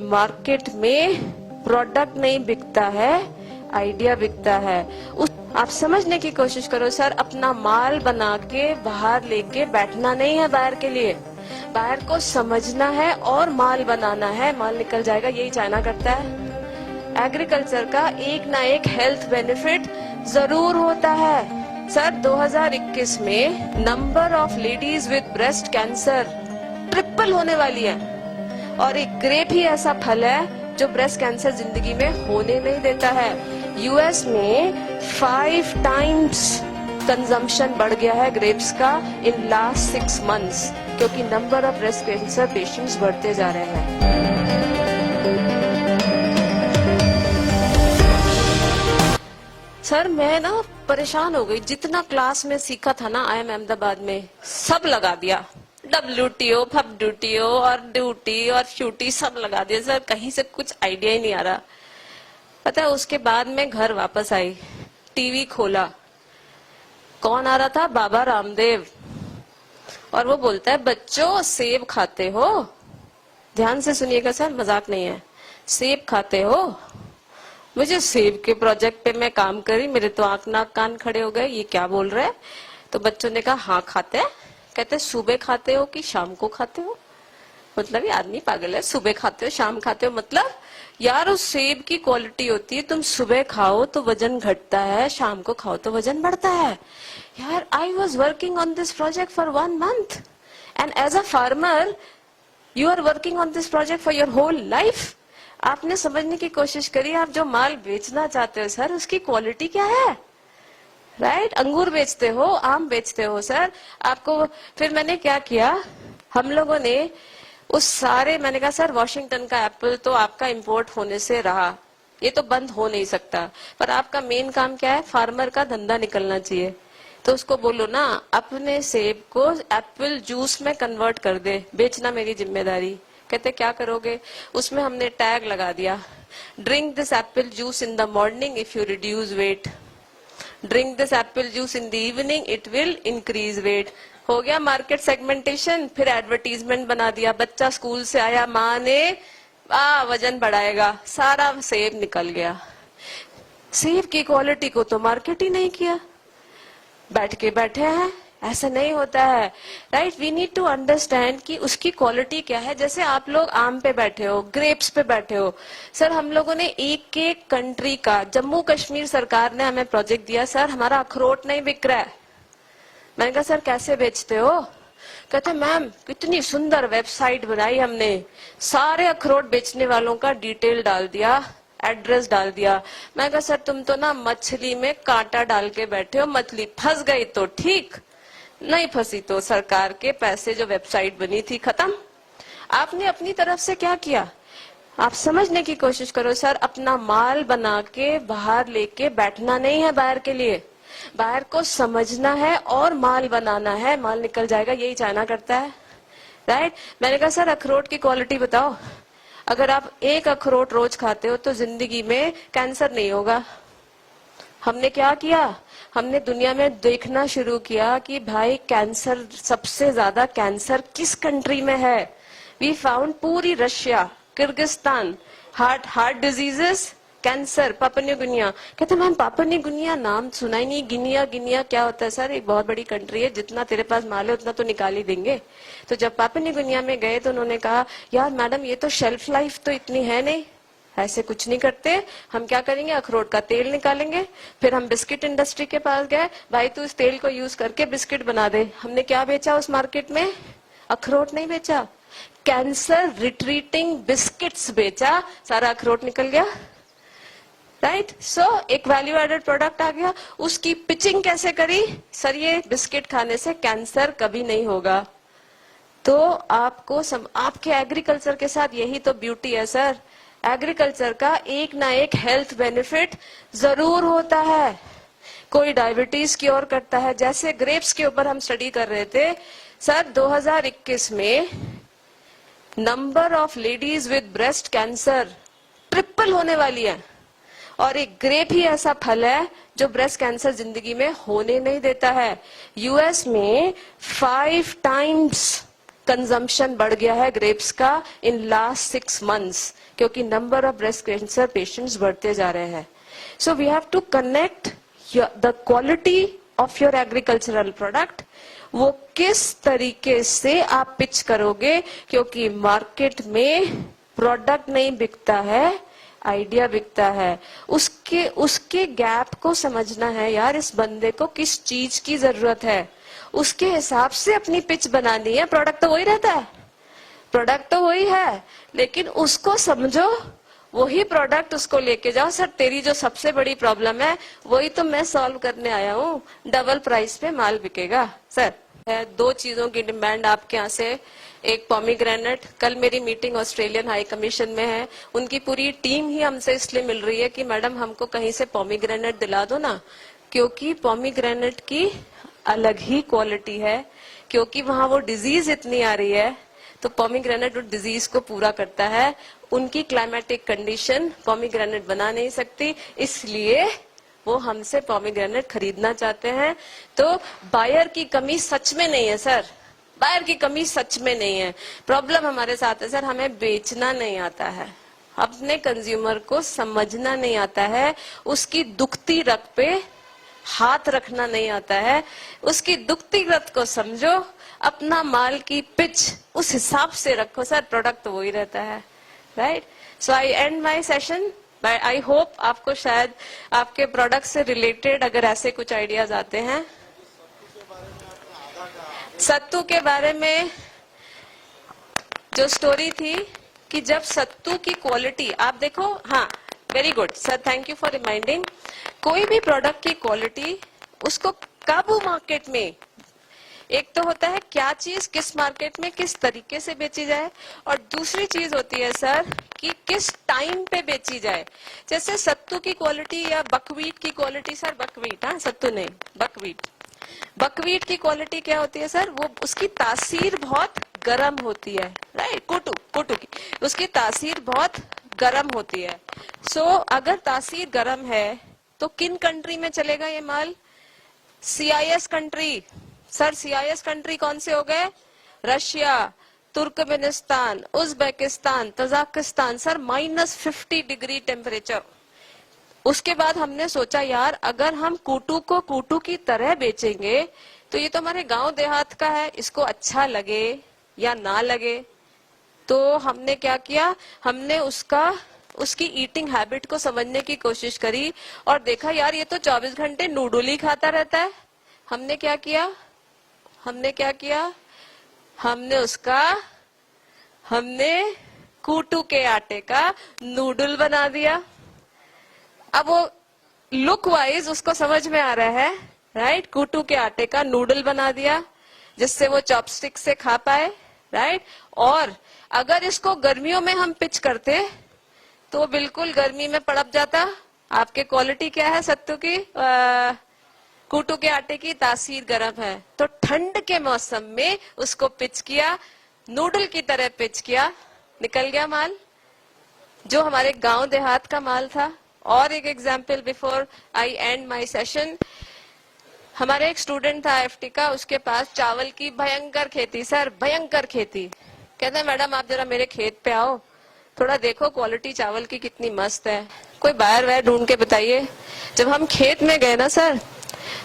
Market में product नहीं बिकता है, आइडिया बिकता है। आप समझने की कोशिश करो सर, अपना माल बना के बाहर लेके बैठना नहीं है बाहर के लिए, बाहर को समझना है और माल बनाना है, माल निकल जाएगा। यही चाइना करता है। एग्रीकल्चर का एक ना एक हेल्थ बेनिफिट जरूर होता है। सर 2021 में number of ladies with breast cancer triple होने वाली है, और एक ग्रेप ही ऐसा फल है जो ब्रेस्ट कैंसर जिंदगी में होने नहीं देता है। यूएस में 5 टाइम्स कंजम्पशन बढ़ गया है ग्रेप्स का इन लास्ट 6 मंथ्स, क्योंकि number of breast cancer patients बढ़ते जा रहे हैं। सर मैं ना परेशान हो गई, जितना क्लास में सीखा था ना IIM अहमदाबाद में सब लगा दिया। WTO, FWTO और ड्यूटी और शूटी सब लगा दिया सर, कहीं से कुछ आइडिया ही नहीं आ रहा। पता है उसके बाद में घर वापस आई, टीवी खोला, कौन आ रहा था? बाबा रामदेव। और वो बोलता है बच्चों सेब खाते हो, ध्यान से सुनिएगा सर, मजाक नहीं है, सेब खाते हो। मुझे सेब के प्रोजेक्ट पे मैं काम करी, मेरे तो आंख नाक कान खड़े हो गए, ये क्या बोल रहे हैं? तो बच्चों ने कहा हाँ खाते हैं। कहते सुबह खाते हो कि शाम को खाते हो? मतलब ये आदमी पागल है, सुबह खाते हो शाम खाते हो मतलब? यार उस सेब की क्वालिटी होती है, तुम सुबह खाओ तो वजन घटता है, शाम को खाओ तो वजन बढ़ता है। यार I was working on this project for 1 month and as a farmer you are working on this project for your whole life. आपने समझने की कोशिश करी, आप जो माल बेचना चाहते हो सर उसकी क्वालिटी क्या है? राइट अंगूर बेचते हो, आम बेचते हो सर, आपको। फिर मैंने क्या किया, हम लोगों ने उस सारे, मैंने कहा सर वॉशिंगटन का एप्पल तो आपका इंपोर्ट होने से रहा, ये तो बंद हो नहीं सकता, पर आपका मेन काम क्या है? फार्मर का धंधा निकलना चाहिए। तो उसको बोलो ना अपने सेब को एप्पल जूस में कन्वर्ट कर दे, बेचना मेरी जिम्मेदारी। कहते क्या करोगे? उसमें हमने टैग लगा दिया, drink this apple juice in the morning if you reduce weight, drink this apple juice in the evening it will increase weight. हो गया मार्केट सेगमेंटेशन। फिर एडवर्टीजमेंट बना दिया, बच्चा स्कूल से आया, माँ ने वजन बढ़ाएगा, सारा सेब निकल गया। सेब की क्वालिटी को तो मार्केट ही नहीं किया, बैठे हैं। ऐसा नहीं होता है, right? We need to understand कि उसकी क्वालिटी क्या है। जैसे आप लोग आम पे बैठे हो, ग्रेप्स पे बैठे हो, सर हम लोगों ने एक एक कंट्री का, जम्मू कश्मीर सरकार ने हमें प्रोजेक्ट दिया, सर हमारा अखरोट नहीं बिक रहा है। मैंने कहा सर कैसे बेचते हो? कहते मैम कितनी सुंदर वेबसाइट बनाई हमने, सारे अखरोट बेचने वालों का डिटेल डाल दिया, एड्रेस डाल दिया। मैं कहा सर तुम तो ना मछली में कांटा डाल के बैठे हो, मछली फंस गई तो ठीक, नहीं फंसी तो सरकार के पैसे जो वेबसाइट बनी थी खत्म। आपने अपनी तरफ से क्या किया? आप समझने की कोशिश करो सर, अपना माल बना के बाहर लेके बैठना नहीं है बाहर के लिए, बाहर को समझना है और माल बनाना है, माल निकल जाएगा। यही चाइना करता है, राइट? मैंने कहा सर अखरोट की क्वालिटी बताओ, अगर आप एक अखरोट रोज खाते हो तो जिंदगी में कैंसर नहीं होगा। हमने क्या किया, हमने दुनिया में देखना शुरू किया कि भाई कैंसर, सबसे ज्यादा कैंसर किस कंट्री में है। वी फाउंड पूरी Russia, Kyrgyzstan, heart diseases, cancer, Papua new Guinea. कहते मैम पापुआ न्यू गिनिया नाम सुना ही नहीं, गिनिया क्या होता है? सर एक बहुत बड़ी कंट्री है, जितना तेरे पास माल है उतना तो निकाल ही देंगे। तो जब पापुआ न्यू गिनिया में गए तो उन्होंने कहा यार मैडम ये तो शेल्फ लाइफ तो इतनी है नहीं, ऐसे कुछ नहीं करते, हम क्या करेंगे अखरोट का तेल निकालेंगे। फिर हम बिस्किट इंडस्ट्री के पास गए, भाई तू इस तेल को यूज करके बिस्किट बना दे। हमने क्या बेचा उस मार्केट में? अखरोट नहीं बेचा, कैंसर रिट्रीटिंग बिस्किट्स बेचा, सारा अखरोट निकल गया, राइट? सो एक वैल्यू एडेड प्रोडक्ट आ गया। उसकी पिचिंग कैसे करी? सर ये बिस्किट खाने से कैंसर कभी नहीं होगा। तो आपको आपके एग्रीकल्चर के साथ यही तो ब्यूटी है सर, एग्रीकल्चर का एक ना एक हेल्थ बेनिफिट जरूर होता है। कोई डायबिटीज क्योर करता है, जैसे ग्रेप्स के ऊपर हम स्टडी कर रहे थे सर, 2021 में number of ladies with breast cancer triple होने वाली है, और एक ग्रेप ही ऐसा फल है जो ब्रेस्ट कैंसर जिंदगी में होने नहीं देता है। यूएस में 5 टाइम्स कंजम्पशन बढ़ गया है ग्रेप्स का इन लास्ट 6 months, क्योंकि number of breast cancer patients बढ़ते जा रहे हैं. So we have to connect the quality of your agricultural product. वो किस तरीके से आप पिच करोगे, क्योंकि मार्केट में प्रोडक्ट नहीं बिकता है, आइडिया बिकता है. उसके गैप को समझना है यार. इस बंदे को किस चीज की जरूरत है, उसके हिसाब से अपनी पिच बनानी है. प्रोडक्ट तो वही रहता है, प्रोडक्ट तो वही है, लेकिन उसको समझो, वही प्रोडक्ट उसको लेके जाओ. सर तेरी जो सबसे बड़ी प्रॉब्लम है वही तो मैं सॉल्व करने आया हूँ, डबल प्राइस पे माल बिकेगा. सर है 2 चीजों की डिमांड आपके यहाँ से. एक पॉमीग्रेनेट. कल मेरी मीटिंग ऑस्ट्रेलियन हाई कमीशन में है, उनकी पूरी टीम ही हमसे इसलिए मिल रही है कि मैडम हमको कहीं से पॉमीग्रेनेट दिला दो ना, क्योंकि पॉमीग्रेनेट की अलग ही क्वालिटी है, क्योंकि वहां वो डिजीज इतनी आ रही है, तो पॉमीग्रेनेट उस डिजीज को पूरा करता है. उनकी क्लाइमेटिक कंडीशन पॉमीग्रेनेट बना नहीं सकती, इसलिए वो हमसे पॉमीग्रेनेट खरीदना चाहते हैं. तो बायर की कमी सच में नहीं है सर, बायर की कमी सच में नहीं है. प्रॉब्लम हमारे साथ है सर, हमें बेचना नहीं आता है, अपने कंज्यूमर को समझना नहीं आता है, उसकी दुखती रग पे हाथ रखना नहीं आता है. उसकी दुखती रग को समझो, अपना माल की पिच उस हिसाब से रखो. सर प्रोडक्ट तो वही रहता है, right. So I and my session. I hope आपको शायद आपके प्रोडक्ट से रिलेटेड अगर ऐसे कुछ आइडियाज आते हैं. सत्तू के बारे में जो स्टोरी थी कि जब सत्तू की क्वालिटी आप देखो, हाँ very good sir, thank you for reminding. कोई भी प्रोडक्ट की क्वालिटी उसको कब मार्केट में, एक तो होता है क्या चीज किस मार्केट में किस तरीके से बेची जाए, और दूसरी चीज होती है सर कि किस टाइम पे बेची जाए. जैसे सत्तू की क्वालिटी या बकवीट की क्वालिटी, सर बकवीट, हाँ सत्तू नहीं बकवीट. बकवीट की क्वालिटी क्या होती है सर, वो उसकी तासीर बहुत गर्म होती है, राइट. कोटू की उसकी तासीर बहुत गर्म होती है. सो अगर तासीर गर्म है तो किन कंट्री में चलेगा ये माल, CIS country. Sir CIS country कौन से हो गए, Russia, Turkmenistan, Uzbekistan, Tajikistan. Sir -50 degree temperature. उसके बाद हमने सोचा यार अगर हम कूटू को कूटू की तरह बेचेंगे तो ये तो हमारे गांव देहात का है, इसको अच्छा लगे या ना लगे. तो हमने क्या किया, हमने उसकी ईटिंग हैबिट को समझने की कोशिश करी और देखा यार ये तो 24 घंटे नूडल ही खाता रहता है. हमने क्या किया, हमने कूटू के आटे का नूडल बना दिया. अब वो लुक वाइज उसको समझ में आ रहा है, राइट. कूटू के आटे का नूडल बना दिया जिससे वो चॉपस्टिक से खा पाए, राइट. और अगर इसको गर्मियों में हम पिच करते तो बिल्कुल गर्मी में पड़प जाता. आपके क्वालिटी क्या है सत्तू की, कूटू के आटे की तासीर गर्म है, तो ठंड के मौसम में उसको पिच किया, नूडल की तरह पिच किया, निकल गया माल जो हमारे गांव देहात का माल था. और एक example before I and my session. हमारे एक स्टूडेंट था IFT का, उसके पास चावल की भयंकर खेती, सर भयंकर खेती. कहते हैं मैडम आप जरा मेरे खेत पे आओ, थोड़ा देखो क्वालिटी चावल की कितनी मस्त है, कोई बायर वायर ढूंढ के बताइए. जब हम खेत में गए ना सर,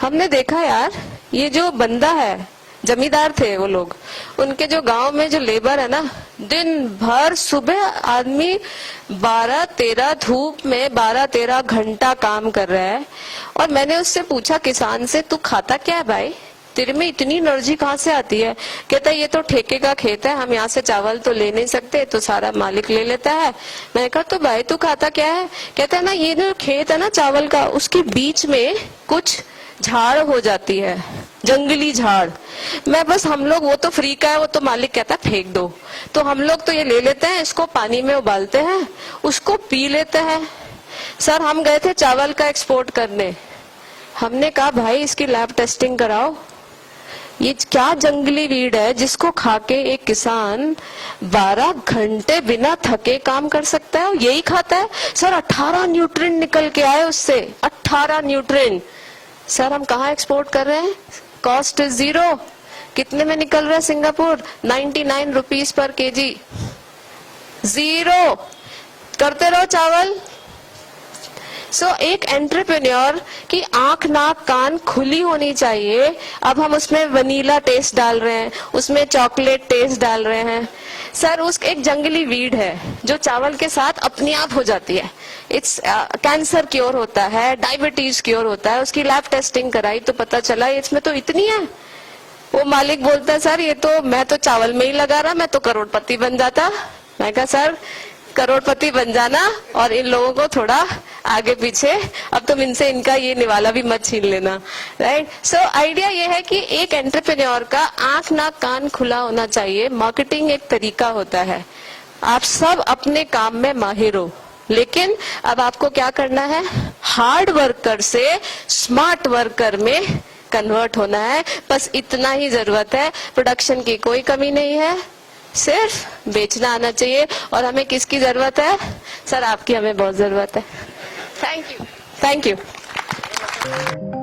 हमने देखा यार ये जो बंदा है, जमींदार थे वो लोग, उनके जो गांव में जो लेबर है ना, दिन भर सुबह आदमी 12-13 धूप में 12-13 घंटा काम कर रहा है. और मैंने उससे पूछा किसान से, तू खाता क्या है भाई, तेरे में इतनी एनर्जी कहाँ से आती है. कहता है ये तो ठेके का खेत है, हम यहाँ से चावल तो ले नहीं सकते, तो सारा मालिक ले लेता है. मैंने कहा तो भाई तू खाता क्या है. कहता है ना ये जो खेत है ना चावल का, उसके बीच में कुछ झाड़ हो जाती है, जंगली झाड़. मैं बस हम लोग, वो तो फ्री का है, वो तो मालिक कहता है फेंक दो, तो हम लोग तो ये ले लेते हैं, इसको पानी में उबालते हैं, उसको पी लेते हैं. सर हम गए थे चावल का एक्सपोर्ट करने, हमने कहा भाई इसकी लैब टेस्टिंग कराओ, ये क्या जंगली वीड है जिसको खा के एक किसान 12 घंटे बिना थके काम कर सकता है, यही खाता है. सर 18 न्यूट्रिएंट निकल के आए उससे, 18 न्यूट्रिएंट. सर हम कहाँ एक्सपोर्ट कर रहे हैं, कॉस्ट इज 0, कितने में निकल रहा है Singapore? 99 rupees per KG. Zero करते रहो चावल। एक एंटरप्रेन्योर की आंख नाक कान खुली होनी चाहिए। अब हम उसमें वनीला टेस्ट डाल रहे हैं, उसमें चॉकलेट टेस्ट डाल रहे हैं। सर उस एक जंगली वीड है जो चावल के साथ अपने आप हो जाती है। इट्स कैंसर क्योर होता है, डायबिटीज क्योर होता है। उसकी लैब टेस्टिंग कराई तो पता चला इसमें तो इतनी है। वो मालिक बोलता है सर ये तो मैं तो चावल में ही लगा रहा, मैं तो करोड़पति बन जाता। मैं कहा सर करोड़पति बन जाना और इन लोगों को थोड़ा आगे पीछे, अब तुम इनसे इनका ये निवाला भी मत छीन लेना, राइट। आइडिया ये है कि एक एंटरप्रेन्योर का आंख नाक कान खुला होना चाहिए। मार्केटिंग एक तरीका होता है, आप सब अपने काम में माहिर हो, लेकिन अब आपको क्या करना है, हार्ड वर्कर से स्मार्ट वर्कर में कन्वर्ट होना है। बस इतना ही जरूरत है। प्रोडक्शन की कोई कमी नहीं है, सिर्फ बेचना आना चाहिए। और हमें किसकी जरूरत है? सर आपकी हमें बहुत जरूरत है। Thank you. Thank you.